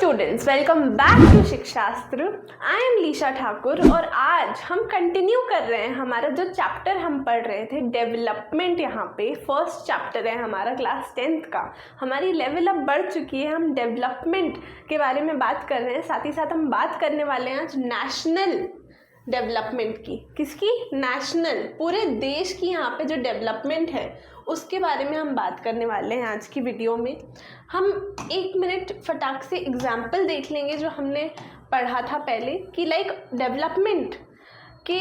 Students, welcome back to Shikshastra. I am Leesha Thakur और आज हम कंटिन्यू कर रहे हैं हमारा जो चैप्टर हम पढ़ रहे थे डेवलपमेंट। यहाँ पे फर्स्ट चैप्टर है हमारा क्लास 10th का। हमारी लेवल अप बढ़ चुकी है, हम डेवलपमेंट के बारे में बात कर रहे हैं। साथ ही साथ हम बात करने वाले हैं आज नेशनल डेवलपमेंट की। किसकी? नेशनल, पूरे देश की। यहाँ पे जो डेवलपमेंट है उसके बारे में हम बात करने वाले हैं आज की वीडियो में। हम 1 मिनट फटाक से एग्जाम्पल देख लेंगे जो हमने पढ़ा था पहले कि लाइक डेवलपमेंट के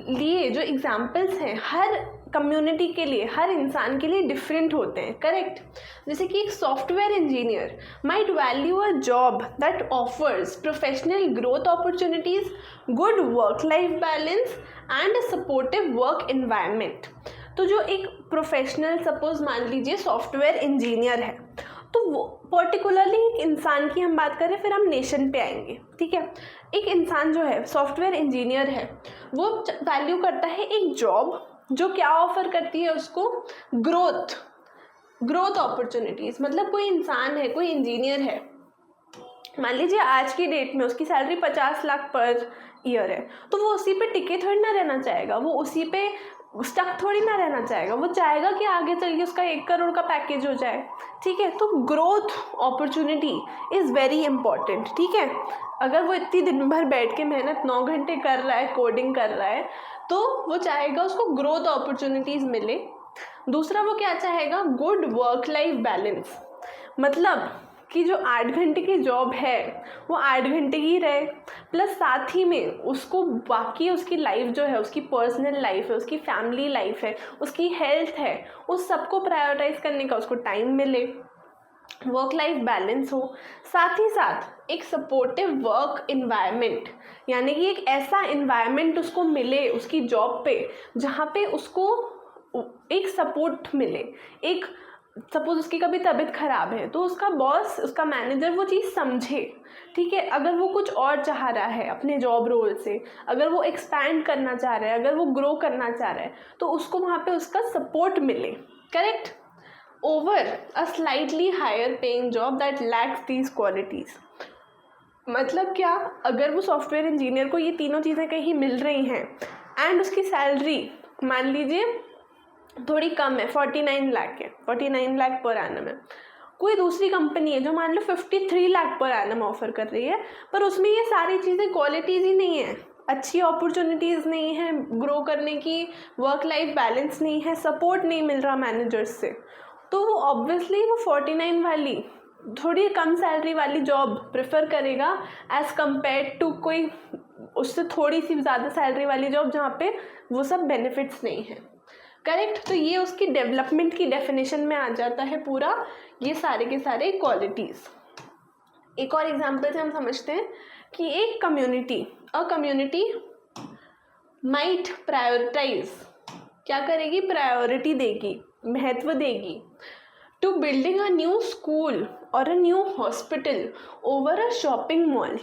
लिए जो एग्जाम्पल्स हैं हर कम्युनिटी के लिए, हर इंसान के लिए डिफरेंट होते हैं। करेक्ट? जैसे कि एक software engineer might value a job that offers professional growth opportunities, good work life balance and a supportive work environment. तो जो एक प्रोफेशनल, सपोज मान लीजिए सॉफ्टवेयर इंजीनियर है, तो वो पर्टिकुलरली एक इंसान की हम बात करें, फिर हम नेशन पे आएंगे। ठीक है? एक इंसान जो है सॉफ्टवेयर इंजीनियर है, वो वैल्यू करता है एक जॉब जो क्या ऑफर करती है उसको? Growth opportunities. मतलब कोई इंसान है, कोई इंजीनियर है, मान लीजिए आज की डेट में उसकी सैलरी 50 लाख पर ईयर है, तो वो उसी पे टिके थोड़ी ना रहना चाहेगा, वो उसी पे स्टक थोड़ी ना रहना चाहेगा। वो चाहेगा कि आगे चल के उसका 1 करोड़ का पैकेज हो जाए। ठीक है? तो growth opportunity is very important. ठीक है? अगर वो इतनी दिन भर बैठ के मेहनत 9 घंटे कर रहा है, कोडिंग कर रहा है, तो वो चाहेगा उसको ग्रोथ अपॉर्चुनिटीज़ मिले। दूसरा वो क्या चाहेगा? Good work life balance. मतलब कि जो 8 घंटे की जॉब है वो 8 घंटे ही रहे, प्लस साथ ही में उसको बाकी उसकी लाइफ जो है, उसकी पर्सनल लाइफ है, उसकी फैमिली लाइफ है, उसकी हेल्थ है, उस सबको प्रायोरिटाइज करने का उसको टाइम मिले, वर्क लाइफ बैलेंस हो। साथ ही साथ एक सपोर्टिव वर्क इन्वायरमेंट, यानी कि एक ऐसा इन्वायरमेंट उसको मिले उसकी जॉब पे जहाँ पे उसको एक सपोर्ट मिले। एक सपोज उसकी कभी तबीयत ख़राब है तो उसका बॉस, उसका मैनेजर वो चीज़ समझे। ठीक है? अगर वो कुछ और चाह रहा है अपने जॉब रोल से, अगर वो एक्सपैंड करना चाह रहा है, अगर वो ग्रो करना चाह रहा है, तो उसको वहाँ पे उसका सपोर्ट मिले। Correct? Over a slightly higher paying job that lacks these qualities. मतलब क्या? अगर वो सॉफ्टवेयर इंजीनियर को ये तीनों चीज़ें कहीं मिल रही हैं एंड उसकी सैलरी मान लीजिए थोड़ी कम है, 49 लाख है, 49 लाख पर एनम है। कोई दूसरी कंपनी है जो मान लो 53 लाख पर एनम ऑफर कर रही है, पर उसमें ये सारी चीज़ें क्वालिटीज़ ही नहीं है, अच्छी अपॉर्चुनिटीज़ नहीं है ग्रो करने की, वर्क लाइफ बैलेंस नहीं है, सपोर्ट नहीं मिल रहा मैनेजर्स से, तो वो ऑब्वियसली वो 49 वाली थोड़ी कम सैलरी वाली जॉब प्रेफर करेगा एज़ कम्पेयर टू कोई उससे थोड़ी सी ज़्यादा सैलरी वाली जॉब जहाँ पे वो सब बेनिफिट्स नहीं है। करेक्ट? तो ये उसकी डेवलपमेंट की डेफिनेशन में आ जाता है पूरा, ये सारे के सारे क्वालिटीज़। एक और एग्जांपल से हम समझते हैं कि एक community, a community might prioritize, क्या करेगी? प्रायोरिटी देगी, महत्व देगी to building a new school और a new hospital over a shopping mall.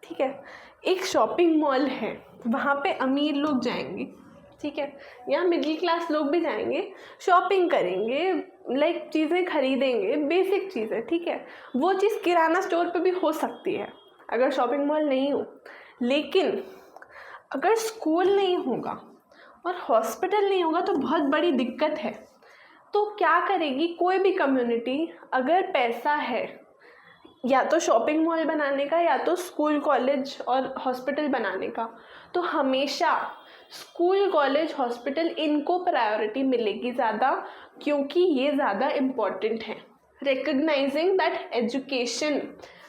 ठीक है? एक शॉपिंग मॉल है, वहाँ पे अमीर लोग जाएंगे, ठीक है, या मिडिल क्लास लोग भी जाएंगे, शॉपिंग करेंगे, लाइक चीज़ें खरीदेंगे, बेसिक चीज़ें। ठीक है? वो चीज़ किराना स्टोर पे भी हो सकती है अगर शॉपिंग मॉल नहीं हो। लेकिन अगर स्कूल नहीं होगा और हॉस्पिटल नहीं होगा तो बहुत बड़ी दिक्कत है। तो क्या करेगी कोई भी कम्युनिटी? अगर पैसा है या तो शॉपिंग मॉल बनाने का या तो स्कूल, कॉलेज और हॉस्पिटल बनाने का, तो हमेशा स्कूल, कॉलेज, हॉस्पिटल इनको प्रायोरिटी मिलेगी ज़्यादा, क्योंकि ये ज़्यादा इम्पॉर्टेंट है। Recognising that education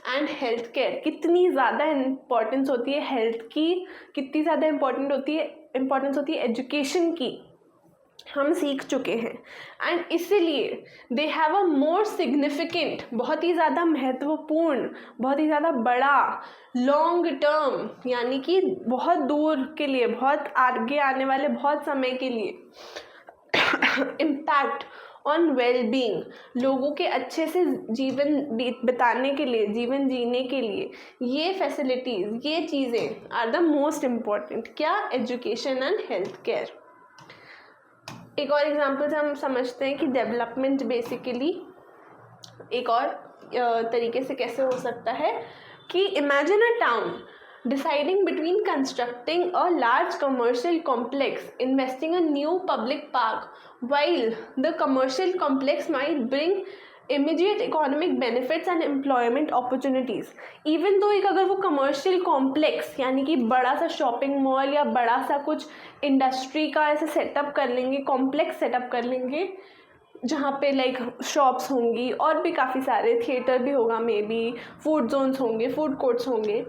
and health care, कितनी ज़्यादा इम्पॉर्टेंस होती है हेल्थ की, कितनी ज़्यादा इम्पॉर्टेंस होती है एजुकेशन की, हम सीख चुके हैं। एंड इसीलिए they have a more significant, बहुत ही ज़्यादा महत्वपूर्ण, बहुत ही ज़्यादा बड़ा, लॉन्ग टर्म, यानी कि बहुत दूर के लिए, बहुत आगे आने वाले बहुत समय के लिए इम्पैक्ट ऑन वेलबींग, लोगों के अच्छे से जीवन बिताने के लिए, जीवन जीने के लिए ये फैसिलिटीज़, ये चीज़ें आर द मोस्ट इम्पॉर्टेंट। क्या? Education and health care. एक और एग्जांपल से हम समझते हैं कि डेवलपमेंट बेसिकली, एक और तरीके से कैसे हो सकता है कि imagine a town deciding between constructing a large commercial complex, investing a new public park, while the commercial complex might bring immediate economic benefits and employment opportunities. Even though एक अगर वो commercial complex यानी कि बड़ा सा shopping mall या बड़ा सा कुछ industry का ऐसे setup कर लेंगे, complex setup कर लेंगे जहाँ पे लाइक शॉप्स होंगी और भी काफ़ी सारे, थिएटर भी होगा, मे बी फूड जोन्स होंगे, फूड कोर्ट्स होंगे,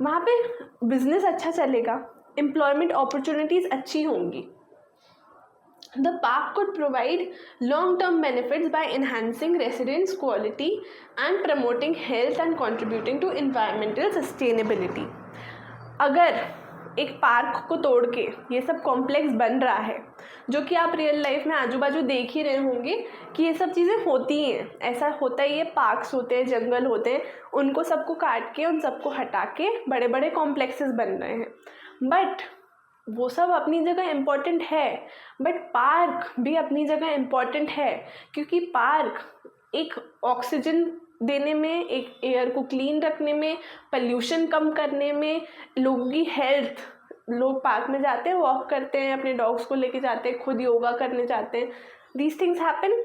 वहाँ पे बिजनेस अच्छा चलेगा, एम्प्लॉयमेंट अपॉर्चुनिटीज़ अच्छी होंगी. The park could provide long-term benefits by enhancing residents' quality and promoting health and contributing to environmental sustainability. अगर एक पार्क को तोड़ के ये सब कॉम्प्लेक्स बन रहा है, जो कि आप रियल लाइफ में आजू बाजू देख ही रहे होंगे कि ये सब चीज़ें होती हैं, ऐसा होता ही है, पार्क्स होते हैं, जंगल होते हैं, उनको सबको काट के उन सबको हटा के बड़े बड़े कॉम्प्लेक्सेस बन रहे हैं. बट वो सब अपनी जगह इम्पॉर्टेंट है, बट पार्क भी अपनी जगह इम्पॉर्टेंट है, क्योंकि पार्क एक ऑक्सीजन देने में, एक एयर को क्लीन रखने में, पल्यूशन कम करने में, लोगों की हेल्थ, लोग पार्क में जाते हैं, वॉक करते हैं, अपने डॉग्स को लेके जाते हैं, खुद योगा करने जाते हैं, दीज थिंग्स हैपन,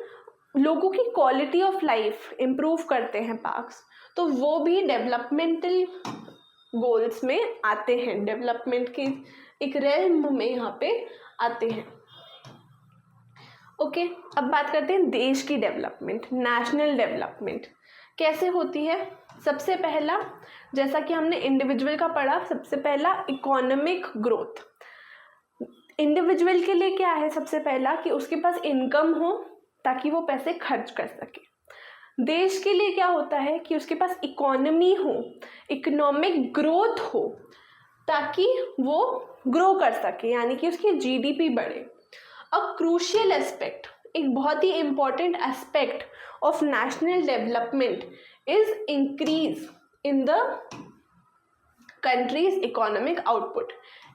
लोगों की क्वालिटी ऑफ लाइफ इम्प्रूव करते हैं पार्क्स. तो वो भी डेवलपमेंटल गोल्स में आते हैं, डेवलपमेंट के एक रेल्म में यहाँ पे आते हैं. ओके, अब बात करते हैं देश की डेवलपमेंट, नेशनल डेवलपमेंट कैसे होती है. सबसे पहला, जैसा कि हमने इंडिविजुअल का पढ़ा, सबसे पहला इकोनॉमिक ग्रोथ. इंडिविजुअल के लिए क्या है, सबसे पहला कि उसके पास इनकम हो ताकि वो पैसे खर्च कर सके. देश के लिए क्या होता है कि उसके पास इकोनॉमी हो, इकोनॉमिक ग्रोथ हो ताकि वो ग्रो कर सके, यानी कि उसकी जीडीपी बढ़े. अ क्रूशियल एस्पेक्ट, एक बहुत ही important aspect of national development is increase in the country's economic output.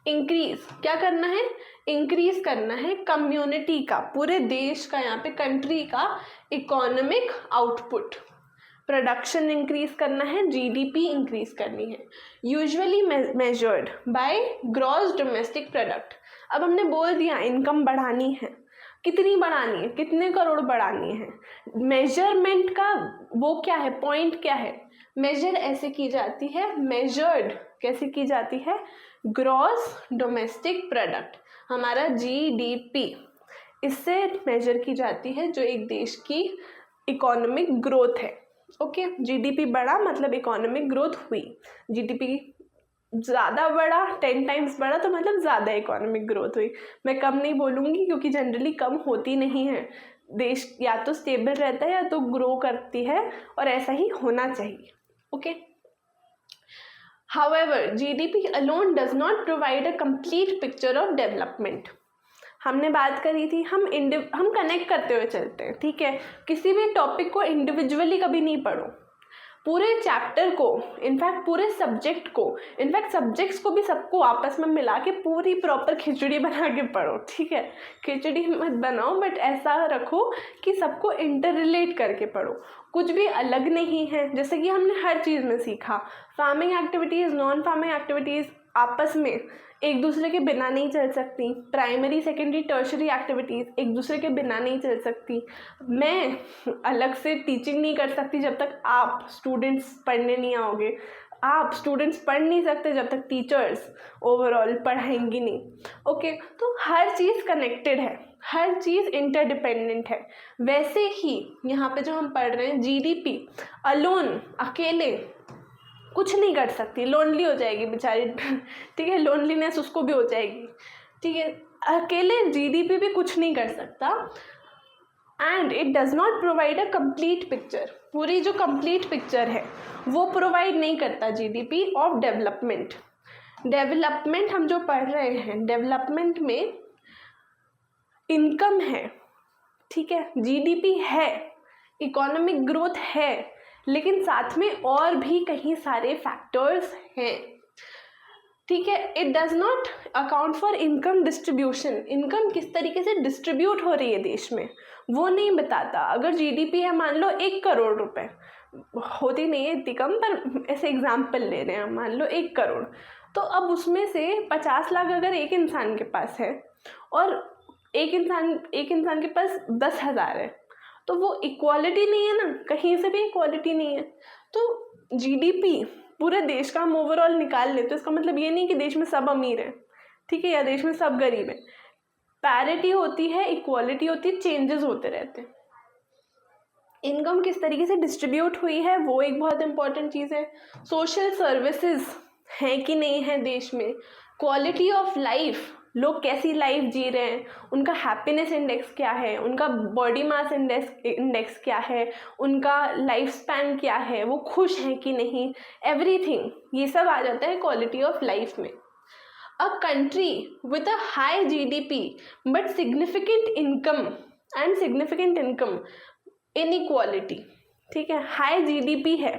Increase क्या करना है, इंक्रीज करना है कम्युनिटी का, पूरे देश का, यहाँ पे कंट्री का इकोनॉमिक आउटपुट, प्रोडक्शन इंक्रीज करना है, जीडीपी इंक्रीज करनी है. Usually measured by gross domestic product. अब हमने बोल दिया इनकम बढ़ानी है, कितनी बढ़ानी है, कितने करोड़ बढ़ानी है. मेजरमेंट का वो क्या है, पॉइंट क्या है, मेजर ऐसे की जाती है, मेजर्ड कैसे की जाती है, ग्रॉस डोमेस्टिक प्रोडक्ट, हमारा जीडीपी, इससे मेजर की जाती है जो एक देश की इकोनॉमिक ग्रोथ है. ओके, जीडीपी बढ़ा मतलब इकोनॉमिक ग्रोथ हुई. जीडीपी ज़्यादा बढ़ा, 10 टाइम्स बढ़ा तो मतलब ज़्यादा इकोनॉमिक ग्रोथ हुई. मैं कम नहीं बोलूँगी क्योंकि जनरली कम होती नहीं है. देश या तो स्टेबल रहता है या तो ग्रो करती है, और ऐसा ही होना चाहिए. Okay, However, GDP alone does not provide a complete picture of development. हमने बात करी थी, हम कनेक्ट करते हुए चलते हैं, ठीक है. किसी भी टॉपिक को इंडिविजुअली कभी नहीं पढ़ो, पूरे चैप्टर को, इनफैक्ट पूरे सब्जेक्ट को, इनफैक्ट सब्जेक्ट्स को भी सबको आपस में मिला के पूरी प्रॉपर खिचड़ी बना के पढ़ो, ठीक है. खिचड़ी मत बनाओ, बट ऐसा रखो कि सबको इंटर रिलेट करके पढ़ो, कुछ भी अलग नहीं है. जैसे कि हमने हर चीज़ में सीखा, farming activities, non farming activities आपस में एक दूसरे के बिना नहीं चल सकती. प्राइमरी, सेकेंडरी, टर्शरी एक्टिविटीज़ एक दूसरे के बिना नहीं चल सकती. मैं अलग से टीचिंग नहीं कर सकती जब तक आप स्टूडेंट्स पढ़ने नहीं आओगे. आप स्टूडेंट्स पढ़ नहीं सकते जब तक टीचर्स ओवरऑल पढ़ाएंगी नहीं. ओके, तो हर चीज़ कनेक्टेड है, हर चीज़ इंटरडिपेंडेंट है. वैसे ही यहाँ पे जो हम पढ़ रहे हैं, जीडीपी अलोन, अकेले कुछ नहीं कर सकती, लोनली हो जाएगी बेचारी, ठीक है, लोनलीनेस उसको भी हो जाएगी, ठीक है. अकेले जीडीपी भी कुछ नहीं कर सकता. And it does not provide a complete picture. पूरी जो कंप्लीट पिक्चर है वो प्रोवाइड नहीं करता जीडीपी ऑफ डेवलपमेंट. डेवलपमेंट हम जो पढ़ रहे हैं, डेवलपमेंट में इनकम है, ठीक है, जीडीपी है, इकोनॉमिक ग्रोथ है, लेकिन साथ में और भी कई सारे फैक्टर्स हैं, ठीक है. It does not account for income distribution. Income किस तरीके से डिस्ट्रीब्यूट हो रही है देश में वो नहीं बताता. अगर जीडीपी है मान लो 1 करोड़ रुपए, होती नहीं है इतनी कम, पर ऐसे एग्जाम्पल ले रहे हैं हम, मान लो 1 करोड़, तो अब उसमें से 50 लाख अगर एक इंसान के पास है और एक इंसान के पास 10,000 है, तो वो इक्वालिटी नहीं है ना, कहीं से भी इक्वालिटी नहीं है। तो जीडीपी पूरे देश का हम ओवरऑल निकाल लेते, तो इसका मतलब ये नहीं कि देश में सब अमीर हैं, ठीक है, या देश में सब गरीब हैं। पैरिटी होती है, इक्वालिटी होती है, चेंजेस होते रहते हैं। इनकम किस तरीके से डिस्ट्रीब्यूट हुई है वो एक बहुत इंपॉर्टेंट चीज़ है। सोशल सर्विसेज हैं कि नहीं है देश में, क्वालिटी ऑफ लाइफ, लोग कैसी लाइफ जी रहे हैं, उनका हैप्पीनेस इंडेक्स क्या है, उनका बॉडी मास इंडेक्स क्या है, उनका लाइफ स्पैन क्या है, वो खुश हैं कि नहीं, एवरीथिंग, ये सब आ जाता है क्वालिटी ऑफ लाइफ में। A country with a high GDP but significant income inequality, ठीक है, हाई जीडीपी है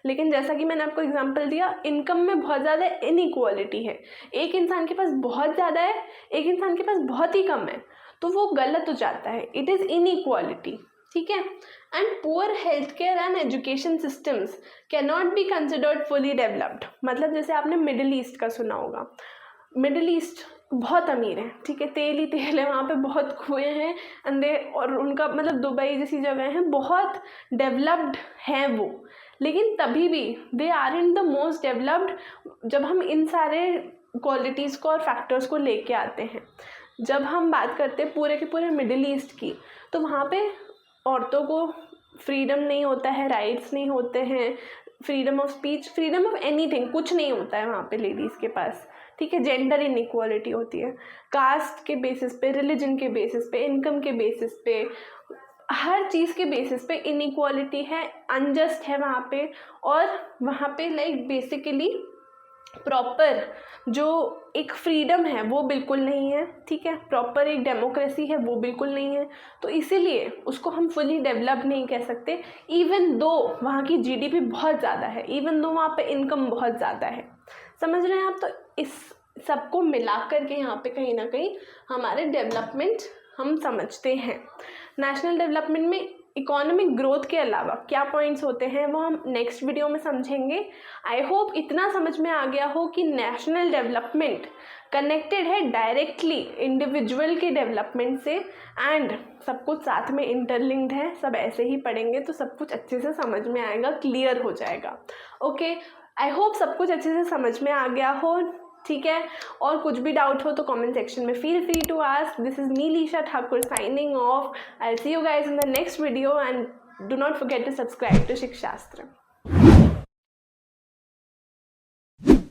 लेकिन जैसा कि मैंने आपको एग्जांपल दिया, इनकम में बहुत ज़्यादा इनइक्वालिटी है, एक इंसान के पास बहुत ज़्यादा है, एक इंसान के पास बहुत ही कम है, तो वो गलत हो जाता है, इट इज़ इनइक्वालिटी, ठीक है। And poor health care and education systems can not be considered fully developed. मतलब जैसे आपने मिडिल ईस्ट का सुना होगा, मिडिल ईस्ट बहुत अमीर है, ठीक है, तेल ही तेल है, वहाँ पे बहुत कुएँ हैं अंधे, और उनका मतलब दुबई जैसी जगह हैं, बहुत डेवलप्ड हैं वो, लेकिन तभी भी they are in the most developed. जब हम इन सारे क्वालिटीज़ को और फैक्टर्स को लेके आते हैं, जब हम बात करते हैं पूरे के पूरे मिडिल ईस्ट की, तो वहाँ पे औरतों को फ्रीडम नहीं होता है, राइट्स नहीं होते हैं, freedom of speech, freedom of anything, कुछ नहीं होता है वहाँ पे लेडीज़ के पास, ठीक है। जेंडर इनइक्वालिटी होती है, कास्ट के बेसिस पे, रिलीजन के बेसिस पे, इनकम के बेसिस पे, हर चीज़ के बेसिस पे इनइक्वालिटी है, अनजस्ट है वहाँ पे। और वहाँ पे लाइक बेसिकली प्रॉपर जो एक फ्रीडम है वो बिल्कुल नहीं है, ठीक है, प्रॉपर एक डेमोक्रेसी है वो बिल्कुल नहीं है। तो इसीलिए उसको हम फुली डेवलप नहीं कह सकते, इवन दो वहाँ की जीडीपी बहुत ज़्यादा है, इवन दो वहाँ पे इनकम बहुत ज़्यादा है, समझ रहे हैं आप। तो इस सबको मिला कर के यहाँ पे कहीं ना कहीं हमारे डेवलपमेंट हम समझते हैं। नेशनल डेवलपमेंट में इकोनॉमिक ग्रोथ के अलावा क्या पॉइंट्स होते हैं वो हम नेक्स्ट वीडियो में समझेंगे। आई होप इतना समझ में आ गया हो कि नेशनल डेवलपमेंट कनेक्टेड है डायरेक्टली इंडिविजुअल के डेवलपमेंट से, एंड सब कुछ साथ में इंटरलिंक्ड है। सब ऐसे ही पढ़ेंगे तो सब कुछ अच्छे से समझ में आएगा, क्लियर हो जाएगा। ओके, आई होप सब कुछ अच्छे से समझ में आ गया हो, ठीक है। और कुछ भी डाउट हो तो कमेंट सेक्शन में feel free to ask. This is me Leesha Thakur signing off. I will see you guys in the next video and do not forget to subscribe to शिक्षास्त्र।